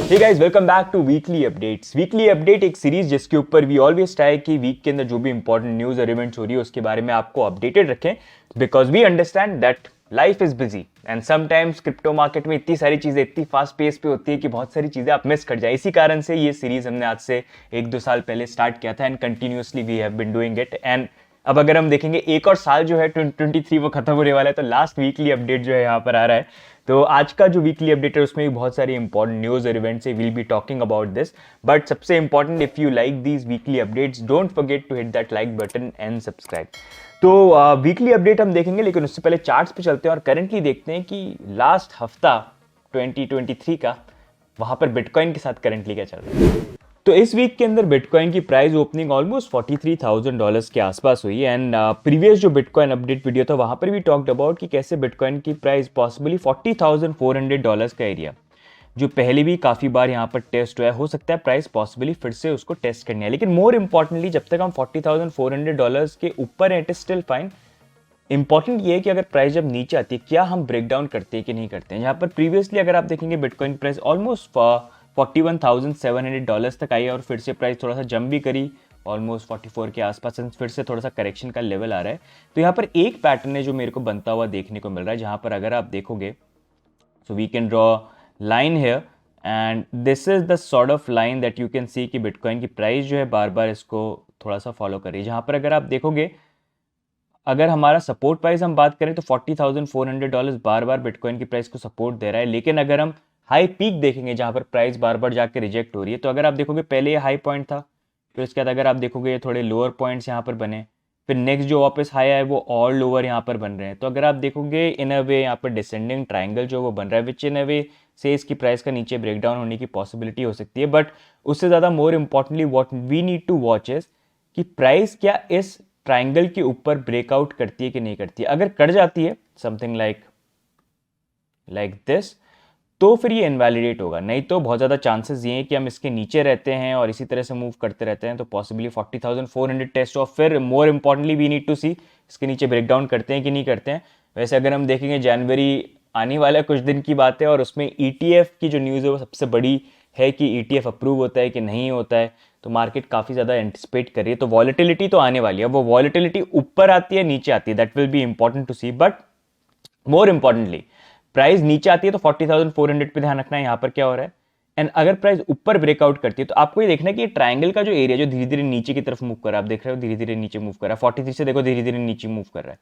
Hey guys, welcome back to weekly updates. Weekly update एक series जिसके ऊपर we always try कि week के अंदर जो भी इंपॉर्टेंट न्यूज और इवेंट्स हो रही है उसके बारे में आपको अपडेटेड रखें, because we understand that life is busy and sometimes crypto market में इतनी सारी चीजें इतनी फास्ट पेस पे होती है कि बहुत सारी चीजें आप मिस कर जाए। इसी कारण से ये सीरीज हमने आज से 1-2 साल पहले स्टार्ट किया था and continuously we have been doing it. And अब अगर हम देखेंगे एक और साल जो है 2023 वो खत्म होने वाला है, तो लास्ट वीकली अपडेट जो है यहाँ पर आ रहा है। तो आज का जो वीकली अपडेट है उसमें भी बहुत सारी इंपॉर्टेंट न्यूज और इवेंट्स है, will be talking about this. But सबसे important, if you like these weekly updates don't forget to hit that like button and subscribe. तो वीकली अपडेट हम देखेंगे, लेकिन उससे पहले चार्ट्स पे चलते हैं और करंटली देखते हैं कि लास्ट हफ्ता 2023 का वहां पर बिटकॉइन के साथ करंटली क्या चल रहा है। तो इस वीक के अंदर बिटकॉइन की प्राइस ओपनिंग ऑलमोस्ट $43,000 के आसपास हुई एंड प्रीवियस जो बिटकॉइन अपडेट वीडियो था वहां पर भी टॉक्ड अबाउट कि कैसे बिटकॉइन की प्राइस पॉसिबली $40,400 का एरिया जो पहले भी काफ़ी बार यहाँ पर टेस्ट हुआ है, हो सकता है प्राइस पॉसिबली फिर से उसको टेस्ट करनी है। लेकिन मोर इंपॉर्टेंटली जब तक हम $40,400 के ऊपर हैं it is still fine. Important ये है कि अगर प्राइस जब नीचे आती है क्या हम ब्रेक डाउन करते हैं कि नहीं करते हैं। यहाँ पर प्रीवियसली अगर आप देखेंगे बिटकॉइन प्राइस ऑलमोस्ट $41,700 तक आई और फिर से प्राइस थोड़ा सा जंप भी करी ऑलमोस्ट 44 के आसपास, फिर से थोड़ा सा करेक्शन का लेवल आ रहा है। तो यहाँ पर एक पैटर्न है जो मेरे को बनता हुआ देखने को मिल रहा है, जहाँ पर अगर आप देखोगे so we can draw line here and this is the sort of line that you can see कि बिटकॉइन की प्राइस जो है बार बार इसको थोड़ा सा फॉलो कर रही है। जहाँ पर अगर आप देखोगे अगर हमारा सपोर्ट प्राइस हम बात करें तो $40,400 बार बार बिटकॉइन की प्राइस को सपोर्ट दे रहा है। लेकिन अगर हम हाई पीक देखेंगे जहां पर प्राइस बार बार जाकर रिजेक्ट हो रही है, तो अगर आप देखोगे पहले ये हाई पॉइंट था, फिर उसके बाद अगर आप देखोगे ये थोड़े लोअर पॉइंट्स यहाँ पर बने, फिर नेक्स्ट जो वापस हाई है वो और लोअर यहाँ पर बन रहे हैं। तो अगर आप देखोगे इन अ वे यहाँ पर डिसेंडिंग ट्राइंगल जो वो बन रहा है, विच इन अ वे से इसकी प्राइस का नीचे ब्रेकडाउन होने की पॉसिबिलिटी हो सकती है। बट उससे ज़्यादा more importantly what we need to watch is कि प्राइस क्या इस ट्राइंगल के ऊपर ब्रेकआउट करती है कि नहीं करती है। अगर कर जाती है समथिंग लाइक दिस, तो फिर ये इनवैलिडेट होगा। नहीं तो बहुत ज़्यादा चांसेस ये हैं कि हम इसके नीचे रहते हैं और इसी तरह से मूव करते रहते हैं, तो पॉसिबली 40,400 टेस्ट और फिर more importantly we need to see इसके नीचे ब्रेकडाउन करते हैं कि नहीं करते हैं। वैसे अगर हम देखेंगे जनवरी आने वाला कुछ दिन की बात है और उसमें ETF की जो न्यूज़ है वो सबसे बड़ी है कि ETF अप्रूव होता है कि नहीं होता है, तो मार्केट काफ़ी ज़्यादा एंटिसिपेट कर रही है। तो वॉलेटिलिटी तो आने वाली है, वो वॉलेटिलिटी ऊपर आती है नीचे आती है, that will be important to see. But more importantly price नीचे आती है तो 40,400 पे ध्यान रखना है यहाँ पर क्या हो रहा है। एंड अगर प्राइस ऊपर ब्रेकआउट करती है तो आपको ये देखना है कि ये ट्राइंगल का जो एरिया जो धीरे धीरे नीचे की तरफ मूव कर रहा है, आप देख रहे हो धीरे धीरे नीचे मूव कर रहा है, 43 से देखो धीरे धीरे नीचे मूव कर रहा है।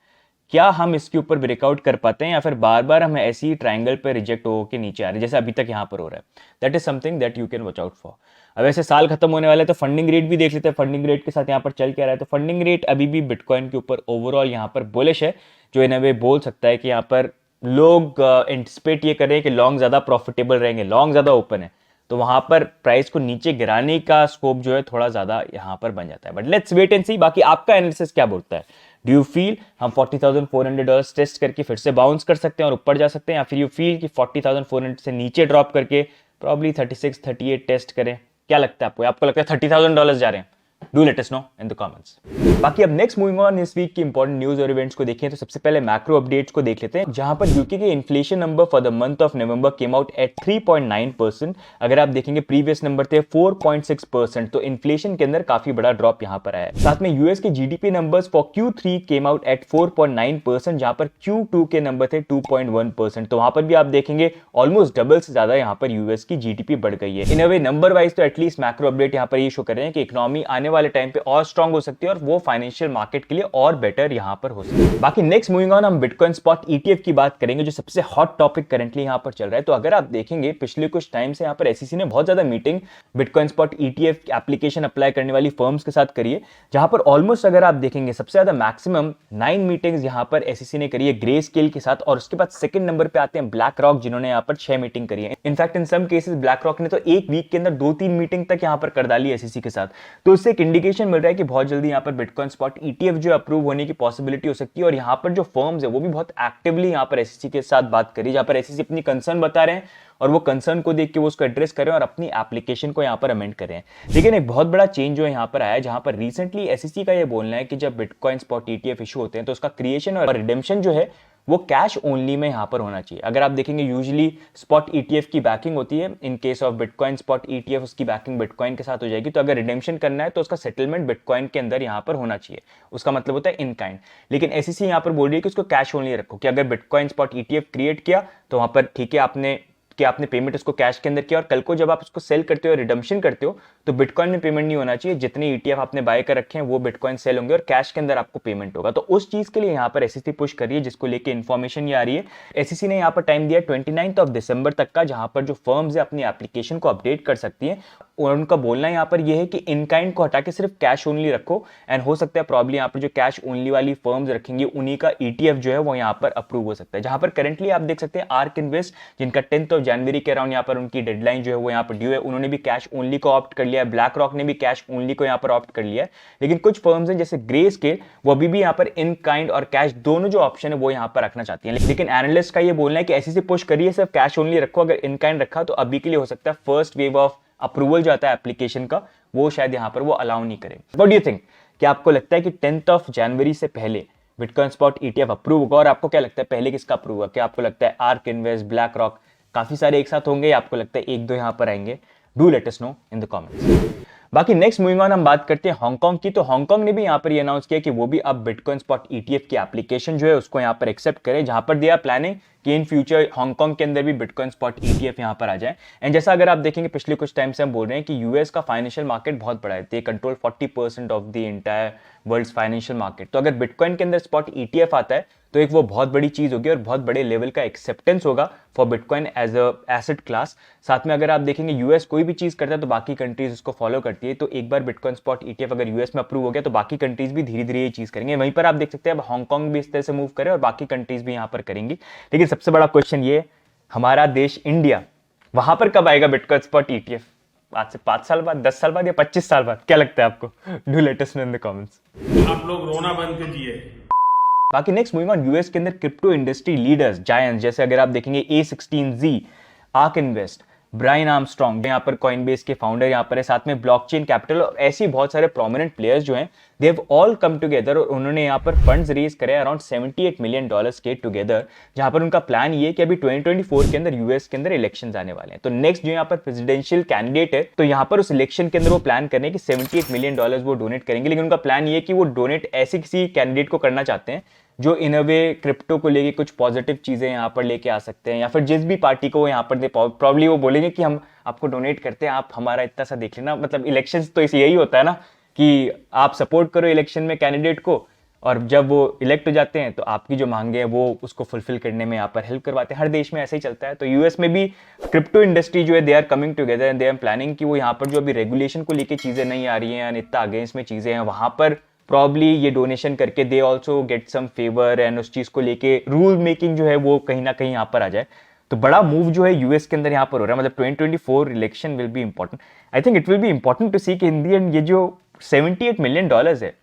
क्या हम इसके ऊपर ब्रेकआउट कर पाते हैं या फिर बार बार हम ऐसी ही ट्राइंगल पे रिजेक्ट होकर नीचे आ रहे हैं जैसे अभी तक यहाँ पर हो रहा है। That is something that you can watch out for. अब ऐसे साल खत्म होने वाले तो फंडिंग रेट भी देख लेते हैं, फंडिंग रेट के साथ यहाँ पर चल क्या रहा है। तो फंडिंग रेट अभी भी बिटकॉइन के ऊपर ओवरऑल यहाँ पर बुलिश है, जो इन अ वे बोल सकता है कि यहाँ पर लोग एंटिसिपेट ये कर रहे हैं कि लॉन्ग ज्यादा प्रॉफिटेबल रहेंगे, लॉन्ग ज्यादा ओपन है, तो वहां पर प्राइस को नीचे गिराने का स्कोप जो है थोड़ा ज्यादा यहां पर बन जाता है। बट लेट्स वेट एंड सी। बाकी आपका एनालिसिस क्या बोलता है? डू यू फील हम $40,400 टेस्ट करके फिर से बाउंस कर सकते हैं और ऊपर जा सकते हैं, या फिर यू फील कि 40,400 से नीचे ड्रॉप करके प्रॉब्ली 36-38 टेस्ट करें? क्या लगता है आपको? आपको लगता है $30,000 जा रहे हैं? Do let us know in the comments. बाकी अब नेक्स्ट मूविंग ऑन इस वीक की इंपॉर्टेंट न्यूज और इवेंट्स को देखें तो सबसे पहले मैक्रो अपडेट्स को देख लेते हैं, जहां पर यूके के inflation number for the month of November came out at 3.9%। अगर आप देखेंगे प्रीवियस नंबर थे 4.6%, तो इन्फ्लेशन के अंदर काफी बड़ा ड्रॉप यहां पर आया है। साथ में यूएस के GDP numbers for Q3 came out at 4.9%, जहां पर Q2 के नंबर थे 2.1%, तो वहां पर भी आप देखेंगे ऑलमोस्ट डबल से ज्यादा यहां पर यूएस की जीडीपी बढ़ गई है। इन अ वे नंबर वाइज तो एटलीस्ट मैक्रो अपडेट यहां पर ये शो कर रहे हैं कि इकोनॉमी आने वाले टाइम पे और स्ट्रांग हो सकती है और वो फाइनेंशियल मार्केट के लिए और बेटर यहां पर हो सकती है। बाकी नेक्स्ट मूविंग ऑन हम बिटकॉइन स्पॉट ETF की बात करेंगे, जो सबसे हॉट टॉपिक करंटली यहां पर चल रहा है। तो अगर आप देखेंगे पिछले कुछ टाइम से यहां पर SEC ने बहुत ज्यादा meeting bitcoin spot ETF application apply करने वाली फर्म्स के साथ करी है, जहां पर ऑलमोस्ट अगर आप देखेंगे सबसे ज्यादा मैक्सिमम 9 मीटिंग्स यहां पर SEC ने करी है ग्रे स्केल के साथ, और उसके बाद सेकंड नंबर पे आते हैं ब्लैक रॉक, जिन्होंने यहां पर 6 मीटिंग करी है। In fact in some cases black rock ने तो एक वीक के अंदर 2-3 मीटिंग तक यहां पर कर डाली SEC के साथ। तो इससे एक इंडिकेशन मिल रहा है कि बहुत जल्दी यहाँ पर बिटकॉइन स्पॉट ETF जो अप्रूव होने की पॉसिबिलिटी हो सकती है। और यहाँ पर जो फर्म्स है वो भी बहुत एक्टिवली यहाँ पर SEC के साथ बात करी, जहाँ पर SEC अपनी कंसर्न बता रहे हैं और वो कंसर्न को देख के वो उसको एड्रेस करें और अपनी एप्लीकेशन को यहाँ पर अमेंड करें। लेकिन एक बहुत बड़ा चेंज जो यहाँ पर आया है, जहाँ पर रिसेंटली SEC का ये बोलना है कि जब बिटकॉइन स्पॉट ETF इशू होते हैं तो उसका क्रिएशन और रिडेम्पशन जो है वो कैश ओनली में यहाँ पर होना चाहिए। अगर आप देखेंगे यूजुअली स्पॉट ईटीएफ की बैकिंग होती है, in case of bitcoin spot ETF उसकी बैकिंग बिटकॉइन के साथ हो जाएगी, तो अगर रिडेम्पशन करना है तो उसका सेटलमेंट बिटकॉइन के अंदर यहाँ पर होना चाहिए, उसका मतलब होता है इन काइंड। लेकिन एसईसी यहाँ पर बोल रही है कि उसको कैश ओनली रखो, कि अगर बिटकॉइन स्पॉट ईटीएफ क्रिएट किया तो वहां पर ठीक है आपने पेमेंट उसको कैश के अंदर किया, और कल को जब आप उसको सेल करते हो रिडम्पशन करते हो तो बिटकॉइन में पेमेंट नहीं होना चाहिए, जितने ईटीएफ आपने बाय कर रखे हैं वो बिटकॉइन सेल होंगे और कैश के अंदर आपको पेमेंट होगा। तो उस चीज के लिए यहाँ पर एसईसी पुश कर रही है, जिसको लेके इन्फॉर्मेशन ये आ रही है। एसईसी ने यहाँ पर टाइम दिया 29 दिसंबर तक का, जहां पर जो फर्म्स है अपनी एप्लीकेशन को अपडेट कर सकती है, और उनका बोलना यहाँ पर यह है कि इन काइंड को हटा के सिर्फ कैश ओनली रखो, एंड हो सकता है प्रॉब्लम यहाँ पर जो कैश ओनली वाली फर्म्स रखेंगी उन्हीं का ईटीएफ जो है वो यहाँ पर अप्रूव हो सकता है। जहां पर करंटली आप देख सकते हैं आर्क इन्वेस्ट, जिनका 10 जनवरी के अराउंड यहाँ पर उनकी डेडलाइन जो है वो यहाँ पर ड्यू है, उन्होंने भी कैश ओनली को ऑप्ट कर लिया है। ब्लैक रॉक ने भी कैश ओनली को यहाँ पर ऑप्ट कर लिया है। लेकिन कुछ फर्म्स हैं जैसे ग्रे स्केल, वो अभी भी यहाँ पर इन काइंड और कैश दोनों जो ऑप्शन है वो यहाँ पर रखना चाहती है। लेकिन एनालिस्ट का ये बोलना है कि ऐसी से पुश करिए सिर्फ कैश ओनली रखो, अगर इन काइंड रखा तो अभी के लिए हो सकता है फर्स्ट वेव ऑफ अप्रूवल जो आता है एप्लीकेशन का वो शायद यहां पर वो अलाउ नहीं करे। व्हाट डू यू थिंक, क्या आपको लगता है कि 10 जनवरी से पहले बिटकॉइन स्पॉट ईटीएफ अप्रूव होगा, और आपको क्या लगता है पहले किसका अप्रूव होगा? क्या आपको लगता है आर्क इन्वेस्ट, ब्लैक रॉक, काफी सारे एक साथ होंगे, या आपको लगता है एक दो यहां पर आएंगे? Do let us know in the comments. बाकी नेक्स्ट मूविंग ऑन हम बात करते हैं हांगकांग की। तो हांगकांग ने भी यहाँ पर ये अनाउंस किया कि वो भी अब बिटकॉइन स्पॉट ईटीएफ की एप्लीकेशन जो है उसको यहाँ पर एक्सेप्ट करे, जहां पर दिया प्लानिंग कि इन फ्यूचर हांगकांग के अंदर भी बिटकॉइन स्पॉट ईटीएफ यहाँ पर आ जाए। एंड जैसा अगर आप देखेंगे पिछले कुछ टाइम से हम बोल रहे हैं कि यूएस का फाइनेंशियल मार्केट बहुत बड़ा है, they control 40% of the entire world's financial market. तो अगर बिटकॉइन के अंदर स्पॉट ईटीएफ आता है तो एक वो बहुत बड़ी चीज होगी और बहुत बड़े लेवल का एक्सेप्टेंस होगा for bitcoin as a asset class. साथ में अगर आप देखेंगे यूएस कोई भी चीज करता है तो बाकी कंट्रीज उसको फॉलो करती है, तो एक बार बिटकॉइन स्पॉट ईटीएफ अगर यूएस में अप्रूव हो गया तो बाकी कंट्रीज भी धीरे धीरे ये चीज करेंगे। वहीं पर आप देख सकते हैं अब हांगकांग भी इस तरह से मूव करे और बाकी कंट्रीज भी यहाँ पर करेंगी। लेकिन सबसे बड़ा क्वेश्चन ये, हमारा देश इंडिया वहां पर कब आएगा बिटकॉइन स्पॉट ईटीएफ? आज से 5 साल बाद, 10 साल बाद, या 25 साल बाद? क्या लगता है आपको? Do let us know in the comments. आप लोग रोना बंद कीजिए। बाकी नेक्स्ट मूविंग ऑन, यूएस के अंदर क्रिप्टो इंडस्ट्री लीडर्स जायंट्स जैसे अगर आप देखेंगे A16Z, arc invest, Brian Armstrong, यहाँ पर कॉइनबेस के फाउंडर यहाँ पर है, साथ में ब्लॉकचेन कैपिटल और ऐसी बहुत सारे प्रोमिनेंट प्लेयर्स जो हैं, they have all come together और उन्होंने यहाँ पर फंड्स रेज करे अराउंड $78 मिलियन के टुगेदर, जहां पर उनका प्लान ये है कि अभी 2024 के अंदर यूएस के अंदर इलेक्शंस आने वाले हैं। तो नेक्स्ट जो यहाँ पर प्रेसिडेंशियल कैंडिडेट है, तो यहाँ पर उस इलेक्शन के अंदर वो प्लान करने कि $78 मिलियन वो डोनेट करेंगे। लेकिन उनका प्लान ये है कि वो डोनेट ऐसे किसी कैंडिडेट को करना चाहते हैं जो इन अ वे क्रिप्टो को लेके कुछ पॉजिटिव चीजें यहाँ पर लेके आ सकते हैं, या फिर जिस भी पार्टी को यहाँ पर प्रॉब्ली वो बोलेंगे कि हम आपको डोनेट करते हैं, आप हमारा इतना सा देख लेना। मतलब इलेक्शंस तो इसे यही होता है ना कि आप सपोर्ट करो इलेक्शन में कैंडिडेट को, और जब वो इलेक्ट हो जाते हैं तो आपकी जो मांगे हैं वो उसको फुलफिल करने में यहाँ पर हेल्प करवाते हैं। हर देश में ऐसे ही चलता है। तो यूएस में भी क्रिप्टो इंडस्ट्री जो है they are coming together and they are planning कि वो यहाँ पर जो अभी रेगुलेशन को लेके चीजें नहीं आ रही हैं, इतना अगेंस्ट में चीजें हैं, वहां पर प्रॉब्ली ये डोनेशन करके they also get some favour and उस चीज को लेके रूल मेकिंग जो है वो कहीं ना कहीं यहाँ पर आ जाए। तो बड़ा मूव जो है यूएस के अंदर यहाँ पर हो रहा है। मतलब 2024 election will be important. I think it will be important to see कि इन दी एंड ये जो $78 मिलियन है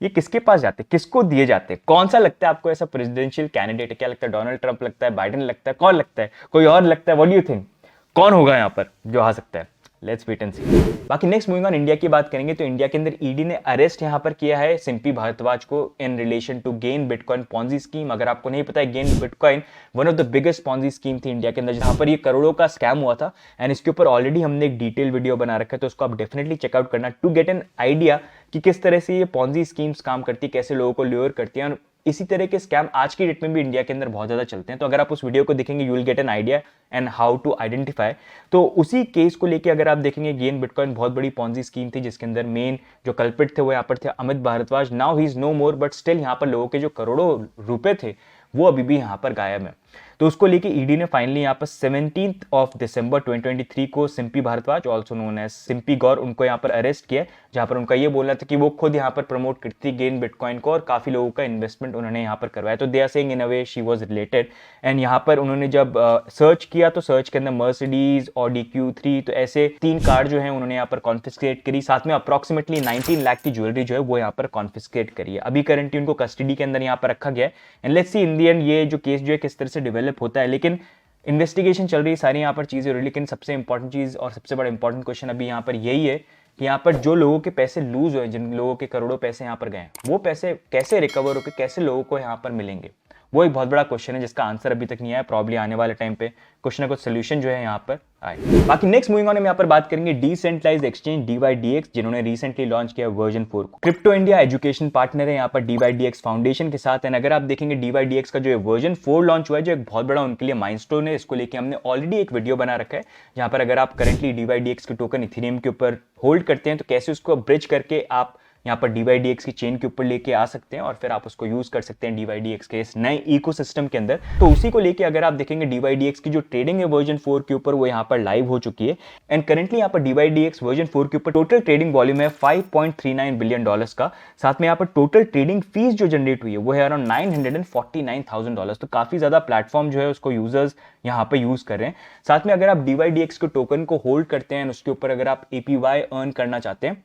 ये किसके पास जाते हैं, किसको दिए जाते हैं? कौन सा लगता है आपको ऐसा प्रेसिडेंशियल कैंडिडेट है? क्या लगता है डोनाल्ड ट्रंप लगता है, बाइडेन लगता है, कौन लगता है, कोई और लगता है? व्हाट डू यू थिंक कौन होगा यहाँ पर जो आ सकता है? लेट्स वेट एंड सी। बाकी नेक्स्ट मूविंग ऑन इंडिया की बात करेंगे तो इंडिया के अंदर ईडी ने अरेस्ट यहाँ पर किया है सिम्पी भारद्वाज को in relation to gain bitcoin Ponzi scheme. अगर आपको नहीं पता है, gain bitcoin one of the biggest Ponzi scheme थी इंडिया के अंदर, जहां पर ये करोड़ों का स्कैम हुआ था। एंड इसके ऊपर ऑलरेडी हमने एक डिटेल वीडियो बना रखा है, तो उसको आप डेफिनेटली चेकआउट करना टू गेट एन आइडिया कि किस तरह से ये पॉन्जी स्कीम्स काम करती है, कैसे लोगों को ल्योर करती है। और इसी तरह के स्कैम आज की डेट में भी इंडिया के अंदर बहुत ज्यादा चलते हैं। तो अगर आप उस वीडियो को देखेंगे you will get an idea and how to identify. तो उसी केस को लेके अगर आप देखेंगे, गेन बिटकॉइन बहुत बड़ी पॉन्जी स्कीम थी जिसके अंदर मेन जो कल्प्रिट थे वो यहाँ पर थे Amit Bhardwaj. Now he is no more, but still यहाँ पर लोगों के जो करोड़ों रुपए थे वो अभी भी यहाँ पर गायब है। तो उसको लेके ईडी ने फाइनली यहाँ पर 17 दिसंबर 2023 को Simpi Bhardwaj also known as Simpi गौर उनको यहाँ पर अरेस्ट किया, जहां पर उनका ये बोलना था कि वो खुद यहाँ पर प्रमोट करती थी गेन बिटकॉइन को और काफी लोगों का इन्वेस्टमेंट उन्होंने यहाँ पर करवाया। तो they are saying in a way she was related. And यहाँ पर उन्होंने जब सर्च किया तो सर्च के अंदर मर्सिडीज, ऑडी Q3, तो ऐसे 3 कार जो है उन्होंने यहाँ पर कॉन्फिस्केट करी। साथ में अप्रॉक्सीमेटली 19 लाख की ज्वेलरी जो है वो यहाँ पर कॉन्फिस्केट करी है। अभी करंटली उनको कस्टडी के अंदर यहाँ पर रखा गया है। And let's see in the and ये जो केस जो है किस तरह से डेवलप होता है। लेकिन इन्वेस्टिगेशन चल रही है, सारी यहाँ पर चीजें हो रही है। लेकिन सबसे इंपॉर्टेंट चीज और सबसे बड़ा इंपॉर्टेंट क्वेश्चन अभी यहाँ पर यही है कि यहाँ पर जो लोगों के पैसे लूज हुए, जिन लोगों के करोड़ों पैसे यहाँ पर गए, वो पैसे कैसे रिकवर होकर कैसे लोगों को यहाँ पर मिलेंगे, वो एक बहुत बड़ा क्वेश्चन है जिसका आंसर अभी तक नहीं आया, प्रॉब्ली आने वाले टाइम पे कुछ ना कुछ सोल्यूशन जो है यहाँ पर आए। बाकी नेक्स्ट मूविंग ऑन हम यहाँ पर बात करेंगे डिसेंट्रलाइज्ड एक्सचेंज DYDX, जिन्होंने रिसेंटली लॉन्च किया वर्जन 4 को। क्रिप्टो इंडिया एजुकेशन पार्टनर है यहाँ पर DYDX फाउंडेशन के साथ। एंड अगर आप देखेंगे DYDX का जो वर्जन 4 लॉन्च हुआ है, जो एक बहुत बड़ा उनके लिए माइलस्टोन है, इसको लेके हमने ऑलरेडी एक वीडियो बना रखा है जहां पर अगर आप करेंटली DYDX के टोकन इथेरियम के ऊपर होल्ड करते हैं तो कैसे उसको ब्रिज करके आप यहाँ पर DYDX की चेन के ऊपर लेके आ सकते हैं और फिर आप उसको यूज कर सकते हैं DYDX के इस नए इकोसिस्टम के अंदर। तो उसी को लेके अगर आप देखेंगे DYDX की जो ट्रेडिंग है वर्जन 4 के ऊपर, वो यहाँ पर लाइव हो चुकी है। एंड करेंटली यहाँ पर DYDX वर्जन 4 के ऊपर टोटल ट्रेडिंग वॉल्यूम है $5.39 बिलियन का। साथ में यहाँ पर टोटल ट्रेडिंग फीस जो जनरेट हुई है वो है अराउंड $949,000। तो काफी ज्यादा प्लेटफॉर्म जो है उसको यूजर्स यहाँ पर यूज कर रहे हैं। साथ में अगर आप DYDX के टोकन को होल्ड करते हैं, उसके ऊपर अगर आप APY अर्न करना चाहते हैं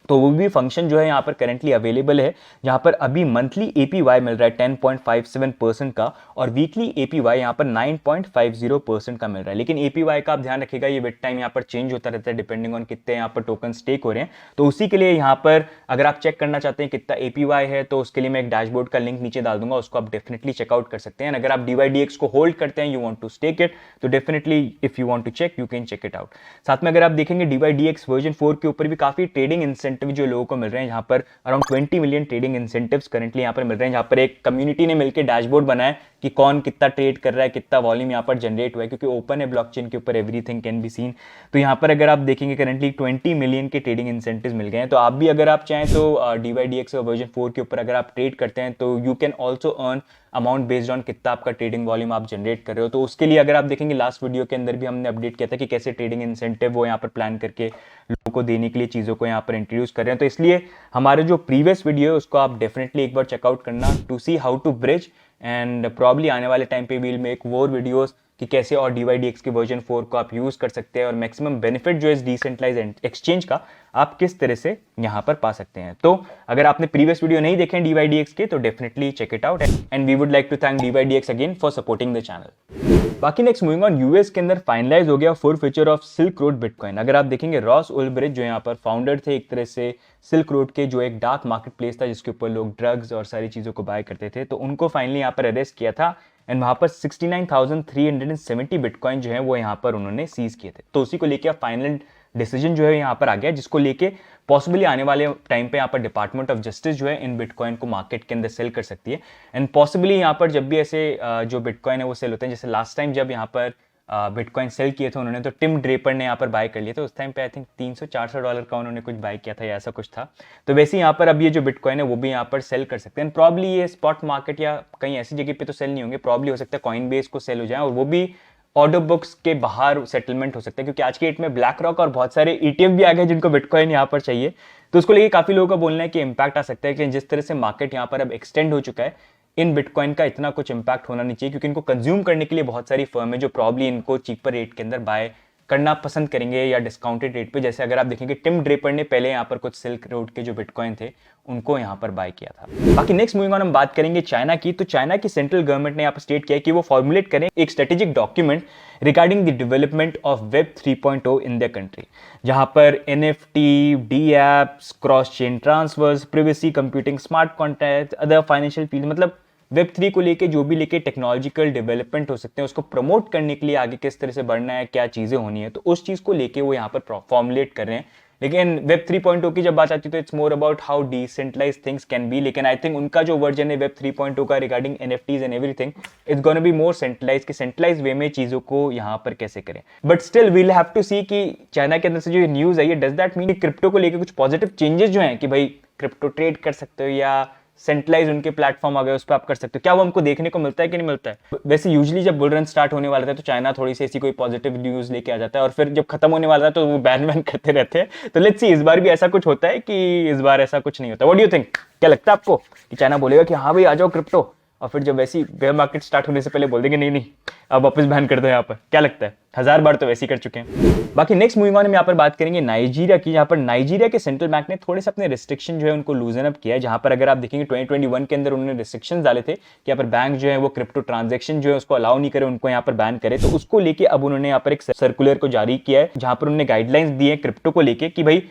तो वो भी फंक्शन जो है यहाँ पर करेंटली अवेलेबल है, जहां पर अभी मंथली APY मिल रहा है 10.57% का और वीकली APY यहाँ पर 9.50% का मिल रहा है। लेकिन APY का आप ध्यान रखिएगा, ये विद टाइम यहाँ पर चेंज होता रहता है डिपेंडिंग ऑन कितने यहाँ पर टोकन स्टेक हो रहे हैं। तो उसी के लिए यहाँ पर अगर आप चेक करना चाहते हैं कितना APY है तो उसके लिए मैं एक डैशबोर्ड का लिंक नीचे डाल दूंगा, उसको आप डेफिनेटली चेकआउट कर सकते हैं। अगर आप DYDX को होल्ड करते हैं, you want to stake it, तो definitely if you want to check you can check it out. साथ में अगर आप देखेंगे DYDX वर्जन 4 के ऊपर भी काफी ट्रेडिंग इंसेंटिव जो लोगों को मिल रहे हैं, यहाँ पर around 20 million trading incentives currently यहाँ पर मिल रहे हैं, जहाँ पर एक कम्युनिटी ने मिलकर डैशबोर्ड बनाया कि कौन कितना ट्रेड कर रहा है, कितना वॉल्यूम यहाँ पर जनरेट हुआ है, क्योंकि ओपन है ब्लॉकचेन के ऊपर, एवरीथिंग कैन बी सीन। तो यहाँ पर अगर आप देखेंगे करेंटली 20 मिलियन के ट्रेडिंग इंसेंटिव्स मिल गए हैं। तो आप भी अगर आप चाहें तो DYDX वर्जन 4 के ऊपर अगर आप ट्रेड करते हैं तो you can also earn amount based on कितना आपका ट्रेडिंग वॉल्यूम आप जनरेट कर रहे हो। तो उसके लिए अगर आप देखेंगे लास्ट वीडियो के अंदर भी हमने अपडेट किया था कि कैसे ट्रेडिंग इंसेंटिव वो यहाँ पर प्लान करके लोगों को देने के लिए चीज़ों को यहाँ पर इंट्रोड्यूस कर रहे हैं। तो इसलिए हमारे जो प्रीवियस वीडियो है उसको आप डेफिनेटली एक बार चेकआउट करना to see how to bridge. And probably आने वाले टाइम पे वील मेक मोर वीडियोस कि कैसे और DYDX के वर्जन 4 को आप यूज कर सकते हैं और मैक्सिमम बेनिफिट जो है डिसेंट्रलाइज्ड एक्सचेंज का आप किस तरह से यहां पर पा सकते हैं। तो अगर आपने प्रीवियस वीडियो नहीं देखे DYDX के तो definitely check it out and we would like to thank DYDX again for supporting the channel. बाकी नेक्स्ट मूविंग ऑन, यूएस के अंदर फाइनलाइज हो गया full feature of Silk Road bitcoin. अगर आप देखेंगे रॉस उल्ब्रिज जो यहाँ पर फाउंडर थे एक तरह से सिल्क रोड के, जो एक डार्क मार्केट प्लेस था जिसके ऊपर लोग ड्रग्स और सारी चीजों को बाय करते थे, तो उनको फाइनली यहाँ पर अरेस्ट किया था एंड वहां पर 69,370 बिटकॉइन जो है वो यहाँ पर उन्होंने सीज किए थे। तो उसी को लेकर फाइनल डिसीजन जो है यहाँ पर आ गया, जिसको लेके पॉसिबली आने वाले टाइम पे यहाँ पर डिपार्टमेंट ऑफ जस्टिस जो है इन बिटकॉइन को मार्केट के अंदर सेल कर सकती है। एंड पॉसिबली यहाँ पर जब भी ऐसे जो बिटकॉइन है वो सेल होते हैं, जैसे लास्ट टाइम जब यहाँ पर बिटकॉइन सेल किए थे उन्होंने, तो टिम ड्रेपर ने यहाँ पर बाय कर लिया था। उस टाइम पे आई थिंक $300-400 का उन्होंने कुछ बाय किया था या ऐसा कुछ था। तो वैसे यहाँ पर अब ये जो बिटकॉइन है वो भी यहाँ पर सेल कर सकते हैं। प्रॉब्ली ये स्पॉट मार्केट या कहीं ऐसी जगह पे तो सेल नहीं होंगे, प्रॉब्ली हो सकता है कॉइनबेस को सेल हो जाए और वो भी ऑर्डर बुक्स के बाहर सेटलमेंट हो सकता है, क्योंकि आज के डेट में ब्लैक रॉक और बहुत सारे ETF भी आ गए जिनको बिटकॉइन यहाँ पर चाहिए। तो उसको लेके काफी लोगों का बोलना है कि इंपैक्ट आ सकता है कि जिस तरह से मार्केट यहाँ पर अब एक्सटेंड हो चुका है, इन बिटकॉइन का इतना कुछ इंपैक्ट होना नहीं चाहिए, क्योंकि इनको कंज्यूम करने के लिए बहुत सारी फर्म है जो प्रॉब्ली इनको चीपर रेट के अंदर बाय करना पसंद करेंगे या डिस्काउंटेड रेट पे। जैसे अगर आप देखेंगे टिम ड्रेपर ने पहले यहाँ पर कुछ सिल्क रोड के जो बिटकॉइन थे उनको यहाँ पर बाय किया था। बाकी नेक्स्ट मूविंग ऑन हम बात करेंगे चाइना की। तो चाइना की सेंट्रल गवर्नमेंट ने यहाँ पर स्टेट किया कि वो फॉर्मुलेट करें एक strategic document regarding the development of web 3.0 in the country, जहां पर NFT, DApps, cross chain transfers, privacy computing, smart contract, other financial field, मतलब वेब 3 को लेके जो भी लेके टेक्नोलॉजिकल डेवलपमेंट हो सकते हैं उसको प्रमोट करने के लिए आगे किस तरह से बढ़ना है, क्या चीजें होनी है, तो उस चीज को लेके वो यहाँ पर फॉर्मुलेट कर रहे हैं। लेकिन वेब 3.0 की जब बात आती है तो it's more about how decentralise things can be. लेकिन आई थिंक उनका जो वर्जन है वेब 3.0 का regarding NFTs and everything, it's gonna be more centralize, कि सेंट्रलाइज वे में चीजों को यहाँ पर कैसे करें। But still we'll have to see कि चाइना के अंदर से जो न्यूज आई है, डज दैट मीन क्रिप्टो को लेकर कुछ पॉजिटिव चेंजेस जो हैं कि भाई क्रिप्टो ट्रेड कर सकते हो या सेंट्रलाइज उनके प्लेटफॉर्म आ गए उस पर आप कर सकते हो, क्या वो हमको देखने को मिलता है कि नहीं मिलता है? वैसे यूजुअली जब बुल रन स्टार्ट होने वाला था तो चाइना थोड़ी सी ऐसी कोई पॉजिटिव न्यूज लेके आ जाता है और फिर जब खत्म होने वाला था तो वो बैन करते रहते हैं। तो लेट्स सी इस बार भी ऐसा कुछ होता है कि इस बार ऐसा कुछ नहीं होता। व्हाट डू यू थिंक, क्या लगता है आपको कि चाइना बोलेगा कि हाँ भाई आ जाओ क्रिप्टो, और फिर जब वैसी बेयर मार्केट स्टार्ट होने से पहले बोल देंगे नहीं अब वापस बैन कर दो? यहाँ पर क्या लगता है? 1000 बार तो वैसे ही कर चुके हैं। बाकी नेक्स्ट मूविंग ऑन हम यहाँ पर बात करेंगे नाइजीरिया की, यहाँ पर नाइजीरिया के सेंट्रल बैंक ने थोड़े से अपने रिस्ट्रिक्शन जो है उनको लूजन अप किया है। जहां पर अगर आप देखेंगे 2021 के अंदर उन्होंने रिस्ट्रिक्शन डाले थे कि यहाँ पर बैंक जो है वो क्रिप्टो ट्रांजेक्शन जो है उसको अलाउ नहीं करे, उनको यहाँ पर बैन करे। तो उसको लेके अब उन्होंने यहाँ पर एक सर्कुलर को जारी किया है जहां पर उन्होंने गाइडलाइंस दी है क्रिप्टो को लेके कि भाई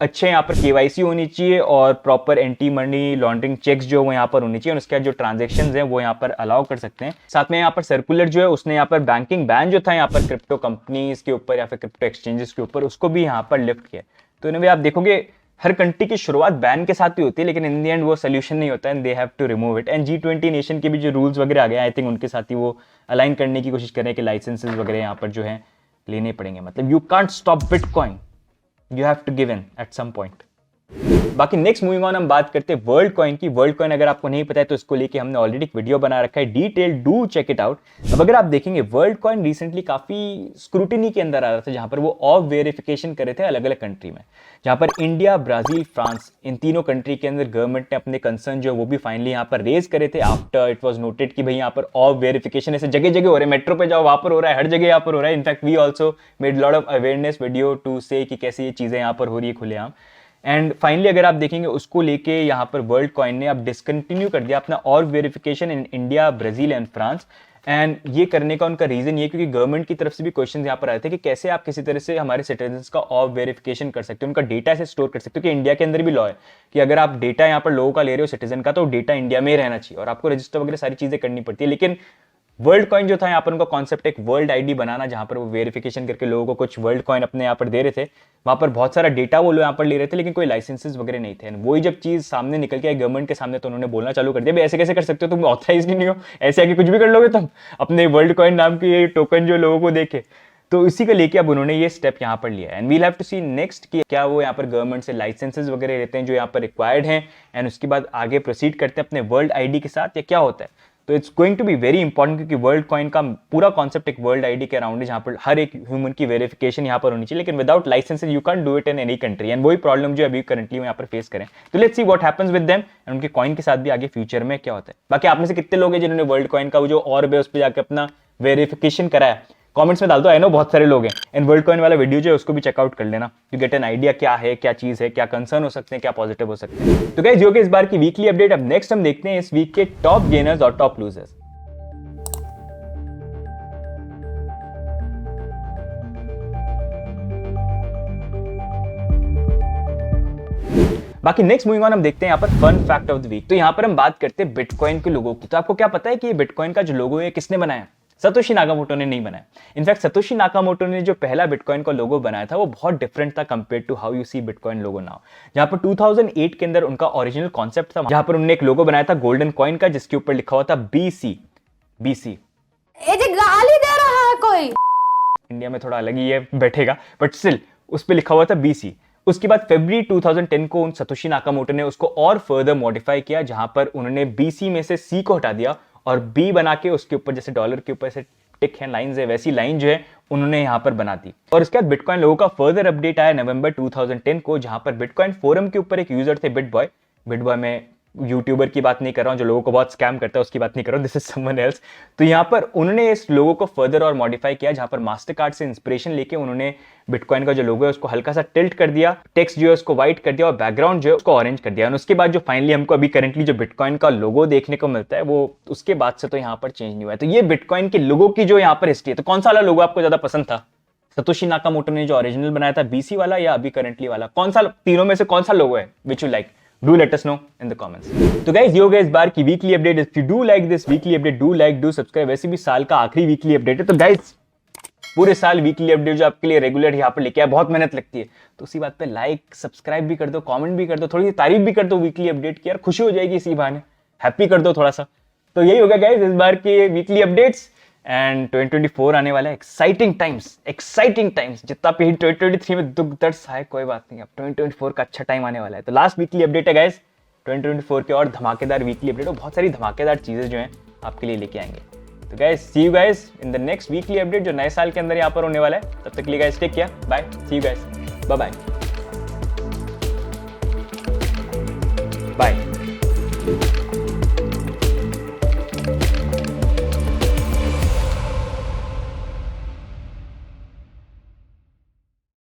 अच्छे यहाँ पर केवाईसी होनी चाहिए और proper anti money laundering checks जो वो यहाँ पर होनी चाहिए और उसके बाद जो ट्रांजेक्शन्स हैं वो यहाँ पर अलाउ कर सकते हैं। साथ में यहाँ पर सर्कुलर जो है उसने यहाँ पर बैंकिंग बैन जो था यहाँ पर क्रिप्टो कंपनीज के ऊपर या फिर क्रिप्टो एक्सचेंजेस के ऊपर उसको भी यहाँ पर लिफ्ट किया। तो इनमें आप देखोगे हर कंट्री की शुरुआत बैन के साथ ही होती है, लेकिन इन दी एंड वो सोल्यूशन नहीं होता है, they have to remove it. And G20 nation के भी जो रूल्स वगैरह आ गए आई थिंक उनके साथ ही वो अलाइन करने की कोशिश कर रहे हैं कि लाइसेंसेस वगैरह यहाँ पर जो है लेने पड़ेंगे। मतलब you can't stop bitcoin, you have to give in at some point. बाकी नेक्स्ट मूविंग ऑन हम बात करते हैं वर्ल्ड कॉइन की। वर्ल्ड कॉइन अगर आपको नहीं पता है तो इसको लेके हमने ऑलरेडी एक वीडियो बना रखा है detail, do check it out. अब अगर आप देखेंगे वर्ल्ड कॉइन रिसेंटली काफी स्क्रूटिनी के अंदर आ रहा था जहां पर वो ऑफ वेरिफिकेशन कर रहे थे अलग अलग कंट्री में, जहां पर इंडिया, ब्राजील, फ्रांस, इन तीनों कंट्री के अंदर गवर्नमेंट ने अपने कंसर्न जो है वो भी फाइनली यहाँ पर रेज करे थे आफ्टर इट वॉज नोटेड कि भाई यहाँ पर ऑफ वेरिफिकेशन ऐसे जगह जगह हो रहे हैं, मेट्रो पे जाओ वहां पर हो रहा है, हर जगह यहाँ पर हो रहा है। In fact we also made lot of awareness video to say कि कैसे ये चीजें यहाँ पर हो रही है खुलेआम। एंड फाइनली अगर आप देखेंगे उसको लेके यहाँ पर वर्ल्ड कॉइन ने अब डिसकंटिन्यू कर दिया अपना और verification in India, Brazil and France. And ये करने का उनका रीजन ये क्योंकि गवर्नमेंट की तरफ से भी क्वेश्चन यहाँ पर आए थे कि कैसे आप किसी तरह से हमारे सिटीजन्स का ऑफ वेरिफिकेशन कर सकते हो, उनका डेटा से स्टोर कर सकते हो। कि इंडिया के अंदर भी लॉ है कि अगर आप डेटा यहाँ पर लोगों का ले रहे हो सिटीजन का तो डेटा इंडिया में ही रहना चाहिए और आपको रजिस्टर वगैरह सारी चीजें करनी पड़ती है। लेकिन वर्ल्ड कॉइन जो था यहाँ पर उनका कॉन्सेप्ट एक वर्ल्ड आईडी बनाना, जहां पर वो वेरिफिकेशन करके लोगों को कुछ वर्ल्ड कॉइन अपने यहाँ पर दे रहे थे। वहां पर बहुत सारा डेटा वो लोग यहाँ पर ले रहे थे लेकिन कोई लाइसेंसेस वगैरह नहीं थे। वही जब चीज सामने निकल के आई गवर्नमेंट के सामने तो उन्होंने बोलना चालू कर दिया भाई ऐसे कैसे कर सकते हो, तुम ऑथराइज नहीं हो, ऐसे आके कुछ भी कर लोगे तुम अपने वर्ल्ड कॉइन नाम की ये टोकन जो लोगों को देखे। तो इसी को लेके अब उन्होंने ये स्टेप यहाँ पर लिया and we'll have to see next कि क्या वो यहाँ पर गवर्नमेंट से लाइसेंसेस वगैरह लेते हैं जो यहाँ पर रिक्वायर्ड हैं एंड उसके बाद आगे प्रोसीड करते हैं अपने वर्ल्ड आईडी के साथ या क्या होता है। तो it's going to be very important क्योंकि वर्ल्ड कॉइन का पूरा कॉन्सेप्ट एक वर्ल्ड आईडी के अराउंड है जहां पर हर एक ह्यूमन की वेरिफिकेशन यहाँ पर होनी चाहिए, लेकिन without licences you can do it in any country. And वही प्रॉब्लम जो अभी करंटली यहाँ पर फेस करें। तो let's see what happens with them and उनके कॉइन के साथ भी आगे फ्यूचर में क्या होता है। बाकी आप में से कितने लोग हैं जिन्होंने वर्ल्ड कॉइन का वो जो ऑर्ब है उस पर जाकर अपना वेरिफिकेशन कराया, कमेंट्स में डाल दो। आई नो बहुत सारे लोग हैं। एंड वर्ल्ड कॉइन वाला वीडियो जो है उसको भी चेकआउट कर लेना टू गेट एन आइडिया क्या है, क्या चीज है, क्या कंसर्न हो सकते हैं, क्या पॉजिटिव हो सकते हैं। तो गाइस जो कि इस बार की वीकली अपडेट। अब नेक्स्ट हम देखते हैं इस वीक के टॉप गेनर्स और टॉप लूजर्स। बाकी नेक्स्ट मूविंग ऑन हम देखते हैं यहाँ पर fun fact of the week. तो यहाँ पर हम बात करते हैं बिटकॉइन के लोगों की। तो आपको क्या पता है कि ये बिटकॉइन का जो लोगो है किसने बनाया? सतोशी नाकामोटो ने नहीं बनाया। इनफैक्ट सतोशी नाकामोटो ने जो पहला बिटकॉइन का लोगो बनाया था वो बहुत डिफरेंट था compare to how you see bitcoin logo now. जहां पर 2008 के अंदर उनका ओरिजिनल कॉन्सेप्ट था, जहां पर उन्होंने एक लोगो बनाया था गोल्डन कॉइन का जिसके ऊपर लिखा हुआ था BC। गाली दे रहा है कोई। इंडिया में थोड़ा अलग ही है बैठेगा बट स्टिल उस पर लिखा हुआ था BC। उसके बाद फरवरी 2010 को उन सतोशी नाकामोटो ने उसको और फर्दर मॉडिफाई किया जहां पर उन्होंने BC में से C को हटा दिया और B बना के उसके ऊपर जैसे डॉलर के ऊपर से टिक है, लाइंस है, वैसी लाइन जो है उन्होंने यहां पर बना दी। और उसके बाद बिटकॉइन लोगों का फर्दर अपडेट आया नवंबर 2010 को, जहां पर बिटकॉइन फोरम के ऊपर एक यूजर थे बिटबॉय में यूट्यूबर की बात नहीं कर रहा हूं जो लोगों को बहुत स्कैम करता है उसकी बात नहीं कर रहा हूं, दिस इज समवन एल्स। तो यहां पर उन्होंने इस लोगो को फर्दर और मॉडिफाई किया जहां पर मास्टर कार्ड से इंस्पिरेशन लेके उन्होंने बिटकॉइन का जो लोगो है उसको हल्का सा टिल्ट कर दिया, टेक्स्ट जो है उसको व्हाइट कर दिया और बैकग्राउंड जो है उसको ऑरेंज कर दिया। और उसके बाद जो फाइनली हमको अभी करंटली जो बिटकॉइन का लोगो देखने को मिलता है वो उसके बाद से तो यहाँ पर चेंज नहीं हुआ है। तो ये बिटकॉइन के लोगो की जो यहाँ पर हिस्ट्री है। तो कौन सा वाला लोगो आपको ज्यादा पसंद था? सतोशी नाकामोटो ने जो ओरिजिनल बनाया था BC वाला या अभी करंटली वाला? कौन सा तीनों में से कौन सा लोगो है which you like? Do let us know in the comments. तो guys ये हो गया इस बार की weekly update. If you do like this weekly update, do like, do subscribe। वैसे भी साल का आखिरी वीकली अपडेट है तो guys पूरे साल वीकली अपडेट जो आपके लिए रेगुलर यहाँ पर लेके आया, बहुत मेहनत लगती है। तो उसी बात पे लाइक सब्सक्राइब भी कर दो, कमेंट भी कर दो, थोड़ी सी तारीफ भी कर दो वीकली अपडेट की, यार खुशी हो जाएगी इसी बहाने, हैप्पी कर दो थोड़ा सा। तो यही हो गया गाइस इस बार के वीकली अपडेट्स एंड 2024 आने वाला है। Exciting times. जितना भी 2023 में दुख दर्द है कोई बात नहीं, अब 2024 का अच्छा टाइम आने वाला है। तो लास्ट वीकली अपडेट है गाइस 2024 के और धमाकेदार वीकली अपडेट और बहुत सारी धमाकेदार चीजें जो हैं आपके लिए लेके आएंगे। तो guys see you guys in the next weekly update जो नए साल के अंदर यहाँ पर होने वाला है। तब तक के लिए guys take care, bye, see you guys, bye bye.